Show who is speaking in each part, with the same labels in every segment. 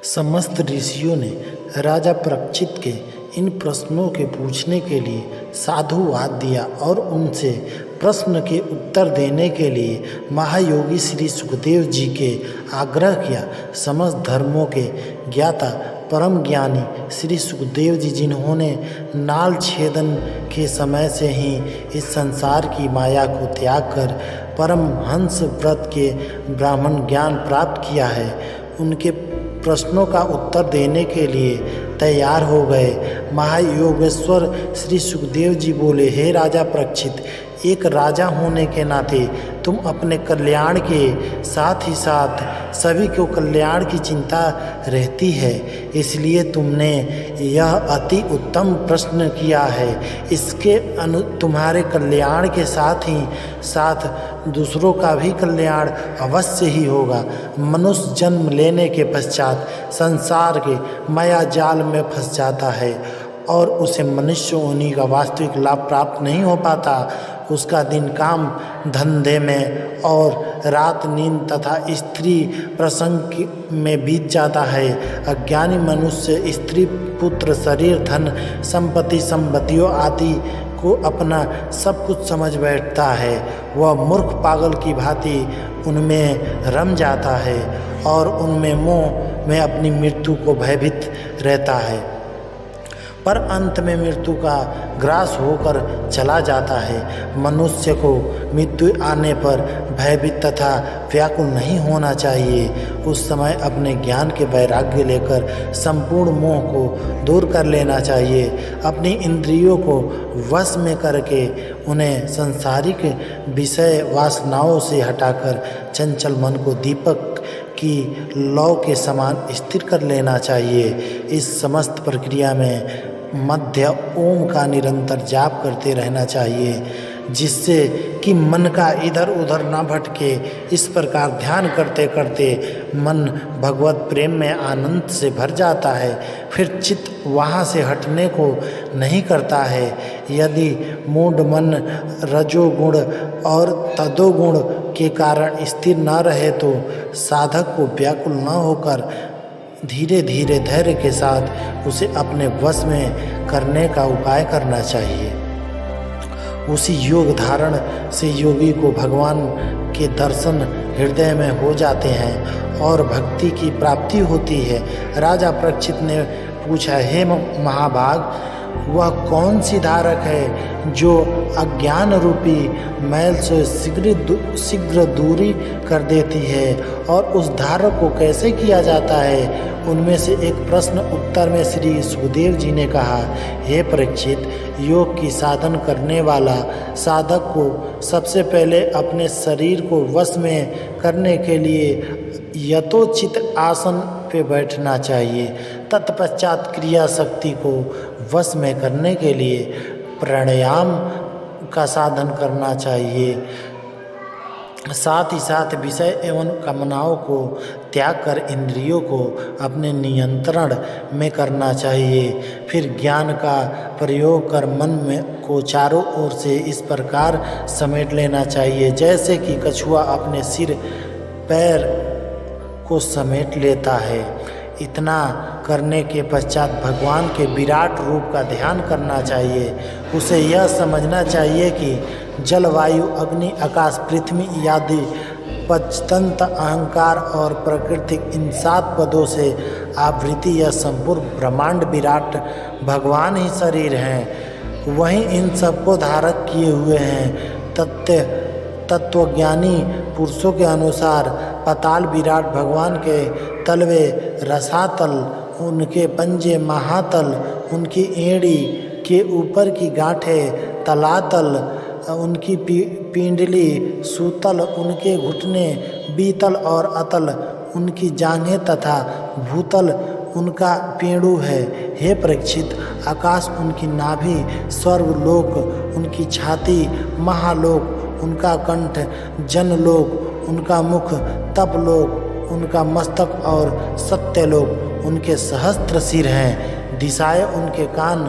Speaker 1: समस्त ऋषियों ने राजा परीक्षित के इन प्रश्नों के पूछने के लिए साधुवाद दिया और उनसे प्रश्न के उत्तर देने के लिए महायोगी श्री सुखदेव जी के आग्रह किया। समस्त धर्मों के ज्ञाता परम ज्ञानी श्री सुखदेव जी, जिन्होंने नाल छेदन के समय से ही इस संसार की माया को त्याग कर परमहंस व्रत के ब्राह्मण ज्ञान प्राप्त किया है, उनके प्रश्नों का उत्तर देने के लिए तैयार हो गए। महायोगेश्वर श्री सुखदेव जी बोले, हे राजा परीक्षित, एक राजा होने के नाते तुम अपने कल्याण के साथ ही साथ सभी को कल्याण की चिंता रहती है, इसलिए तुमने यह अति उत्तम प्रश्न किया है। इसके तुम्हारे कल्याण के साथ ही साथ दूसरों का भी कल्याण अवश्य ही होगा। मनुष्य जन्म लेने के पश्चात संसार के माया जाल में फंस जाता है और उसे मनुष्य होने का वास्तविक लाभ प्राप्त नहीं हो पाता। उसका दिन काम धंधे में और रात नींद तथा स्त्री प्रसंग में बीत जाता है। अज्ञानी मनुष्य स्त्री, पुत्र, शरीर, धन, संपत्ति, संपत्तियों आदि को अपना सब कुछ समझ बैठता है। वह मूर्ख पागल की भांति उनमें रम जाता है और उनमें मोह में अपनी मृत्यु को भयभीत रहता है, पर अंत में मृत्यु का ग्रास होकर चला जाता है। मनुष्य को मृत्यु आने पर भयभीत तथा व्याकुल नहीं होना चाहिए। उस समय अपने ज्ञान के वैराग्य लेकर संपूर्ण मोह को दूर कर लेना चाहिए। अपनी इंद्रियों को वश में करके उन्हें सांसारिक विषय वासनाओं से हटाकर चंचल मन को दीपक की लौ के समान स्थिर कर लेना चाहिए। इस समस्त प्रक्रिया में मध्य ओम का निरंतर जाप करते रहना चाहिए, जिससे कि मन का इधर उधर ना भटके। इस प्रकार ध्यान करते करते मन भगवत प्रेम में आनंद से भर जाता है, फिर चित्त वहाँ से हटने को नहीं करता है। यदि मूढ़ मन रजोगुण और तदोगुण के कारण स्थिर न रहे तो साधक को व्याकुल न होकर धीरे धीरे धैर्य के साथ उसे अपने वश में करने का उपाय करना चाहिए। उसी योग धारण से योगी को भगवान के दर्शन हृदय में हो जाते हैं और भक्ति की प्राप्ति होती है। राजा परीक्षित ने पूछा, हे महाभाग, वह कौन सी धारक है जो अज्ञान रूपी मैल से शीघ्र दूरी कर देती है, और उस धारक को कैसे किया जाता है? उनमें से एक प्रश्न उत्तर में श्री सुखदेव जी ने कहा, हे परीक्षित, योग की साधन करने वाला साधक को सबसे पहले अपने शरीर को वश में करने के लिए यथोचित आसन पे बैठना चाहिए। तत्पश्चात क्रिया शक्ति को वश में करने के लिए प्राणायाम का साधन करना चाहिए। साथ ही साथ विषय एवं कामनाओं को त्याग कर इंद्रियों को अपने नियंत्रण में करना चाहिए। फिर ज्ञान का प्रयोग कर मन में को चारों ओर से इस प्रकार समेट लेना चाहिए जैसे कि कछुआ अपने सिर पैर को समेट लेता है। इतना करने के पश्चात भगवान के विराट रूप का ध्यान करना चाहिए। उसे यह समझना चाहिए कि जल, वायु, अग्नि, आकाश, पृथ्वी आदि पंचतंत्र, अहंकार और प्रकृति, इन 7 पदों से आवृत्ति यह संपूर्ण ब्रह्मांड विराट भगवान ही शरीर हैं। वहीं इन सबको धारक किए हुए हैं। तत्वज्ञानी पुरुषों के अनुसार पाताल विराट भगवान के तलवे रसातल, उनके पंजे महातल, उनकी एड़ी के ऊपर की गांठें तलातल, उनकी पिंडली सूतल, उनके घुटने बीतल और अतल, उनकी जांघें तथा भूतल उनका पेड़ू है। हे परीक्षित, आकाश उनकी नाभि, स्वर्गलोक उनकी छाती, महालोक उनका कंठ, जनलोक उनका मुख, तपलोक उनका मस्तक और सत्यलोक उनके सहस्त्र सिर हैं। दिशाएं उनके कान,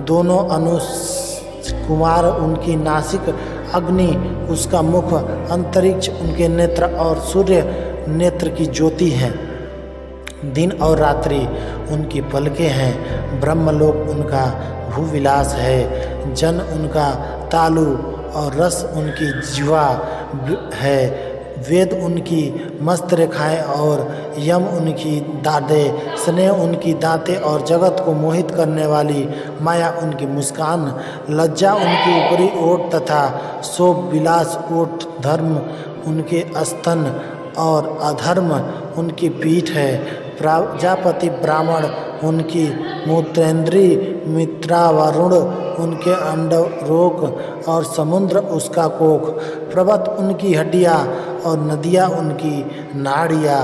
Speaker 1: दोनों अनुकुमार उनकी नासिक, अग्नि उसका मुख, अंतरिक्ष उनके नेत्र और सूर्य नेत्र की ज्योति हैं। दिन और रात्रि उनकी पलकें हैं, ब्रह्मलोक उनका भूविलास है, जन उनका तालु और रस उनकी जिह्वा है, वेद उनकी मस्त रेखाएं और यम उनकी दाढ़ें, स्नेह उनकी दांतें और जगत को मोहित करने वाली माया उनकी मुस्कान, लज्जा उनकी ऊपरी ओट तथा शोभ विलास ओट, धर्म उनके स्तन और अधर्म उनकी पीठ है, प्रजापति ब्राह्मण उनकी मूत्रेंद्री, मित्रावरुण उनके अंडरोक और समुद्र उसका कोख, पर्वत उनकी हड्डियाँ और नदियाँ उनकी नाड़ियाँ,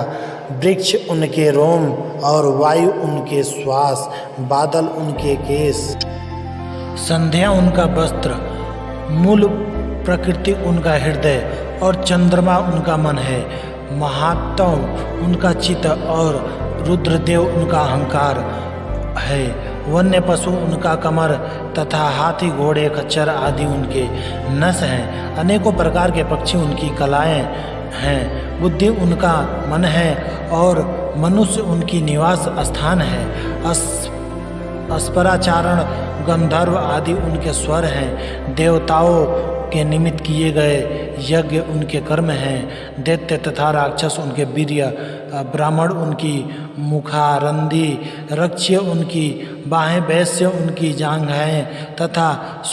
Speaker 1: वृक्ष उनके रोम और वायु उनके श्वास, बादल उनके केश, संध्या उनका वस्त्र, मूल प्रकृति उनका हृदय और चंद्रमा उनका मन है, महात्म उनका चित्त और रुद्रदेव उनका अहंकार है, वन्य पशु उनका कमर तथा हाथी घोड़े खच्चर आदि उनके नस हैं, अनेकों प्रकार के पक्षी उनकी कलाएं हैं, बुद्धि उनका मन है और मनुष्य उनकी निवास स्थान है, अस्पराचारण गंधर्व आदि उनके स्वर हैं, देवताओं के निमित्त किए गए यज्ञ उनके कर्म हैं, दैत्य तथा राक्षस उनके वीर्य, ब्राह्मण उनकी मुखारंदी, रक्ष्य उनकी बाहें, वैश्य उनकी जांघें तथा